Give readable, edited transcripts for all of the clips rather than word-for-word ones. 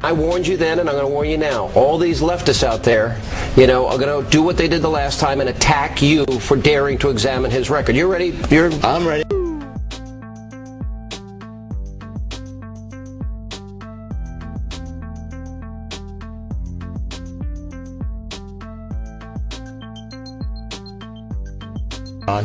I warned you then, and I'm going to warn you now. All these leftists out there, you know, are going to do what they did the last time and attack you for daring to examine his record. You ready? I'm ready.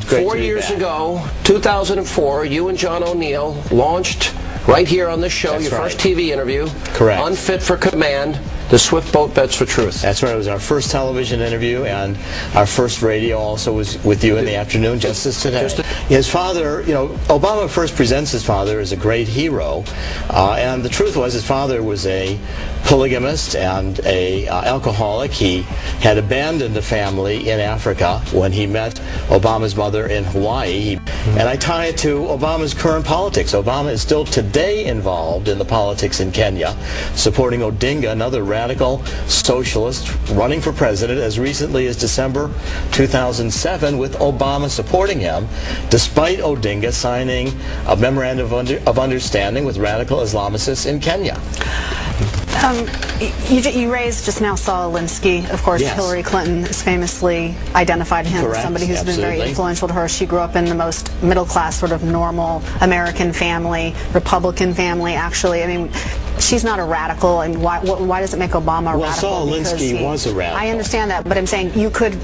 Great 4 years ago, 2004, you and John O'Neill launched right here on this show, your first TV interview. Correct. Unfit for Command, the Swiftboat Bets for Truth. That's right. It was our first television interview, and our first radio also was with you in the afternoon, just as today. His father, you know, Obama first presents his father as a great hero, and the truth was his father was a polygamist and a alcoholic. He had abandoned the family in Africa when he met Obama's mother in Hawaii. And I tie it to Obama's current politics. Obama is still today involved in the politics in Kenya, supporting Odinga, another radical socialist, running for president as recently as December 2007, with Obama supporting him, despite Odinga signing a memorandum of understanding with radical Islamicists in Kenya. You raised just now Saul Alinsky. Of course, yes. Hillary Clinton has famously identified him as somebody who's been very influential to her. She grew up in the most middle-class, sort of normal American family, Republican family, actually. I mean, she's not a radical, and why does it make Obama a radical? Well, Saul Alinsky was a radical. I understand that, but I'm saying you could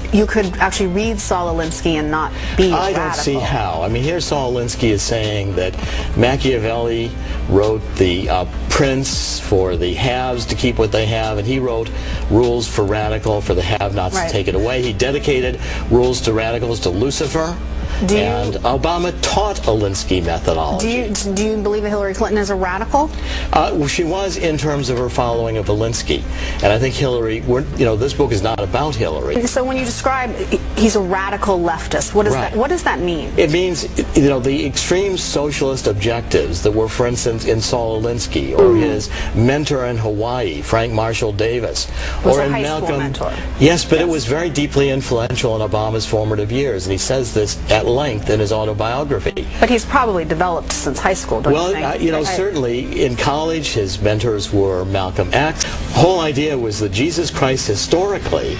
actually read Saul Alinsky and not be radical. I don't see how. I mean, here Saul Alinsky is saying that Machiavelli wrote the Prince for the haves to keep what they have, and he wrote rules for the have-nots to take it away. He dedicated rules to radicals to Lucifer. And Obama taught Alinsky methodology. Do you believe that Hillary Clinton is a radical? Well, she was in terms of her following of Alinsky. And I think Hillary, you know, this book is not about Hillary. So when you describe he's a radical leftist, what does that mean? It means, you know, the extreme socialist objectives that were, for instance, in Saul Alinsky, or his mentor in Hawaii, Frank Marshall Davis, or in Malcolm. Mentor. Yes, but it was very deeply influential in Obama's formative years, and he says this at length in his autobiography. But he's probably developed since high school, don't you think? You know, certainly in college his mentors were Malcolm X. The whole idea was that Jesus Christ historically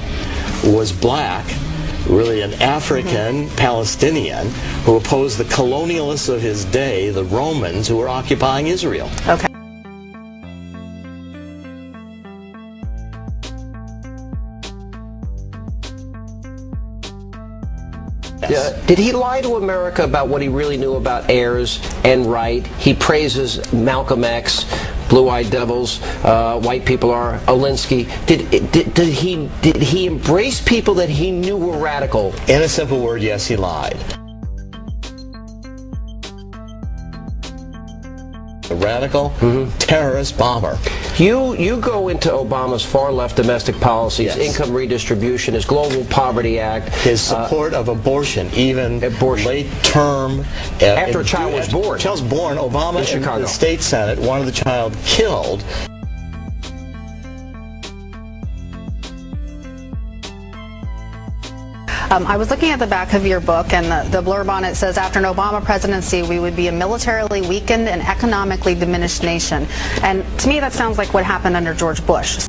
was black, really an African Palestinian who opposed the colonialists of his day, the Romans, who were occupying Israel. Okay. Yes. Did he lie to America about what he really knew about Ayers and Wright? He praises Malcolm X, blue-eyed devils, white people are Alinsky. Did he embrace people that he knew were radical? In a simple word, yes, he lied. A radical terrorist bomber. You go into Obama's far-left domestic policies, income redistribution, his Global Poverty Act, his support of abortion, even late term. After a child was born. A child was born. Obama in the state Senate wanted the child killed. I was looking at the back of your book, and the blurb on it says, after an Obama presidency, we would be a militarily weakened and economically diminished nation. And to me, that sounds like what happened under George Bush.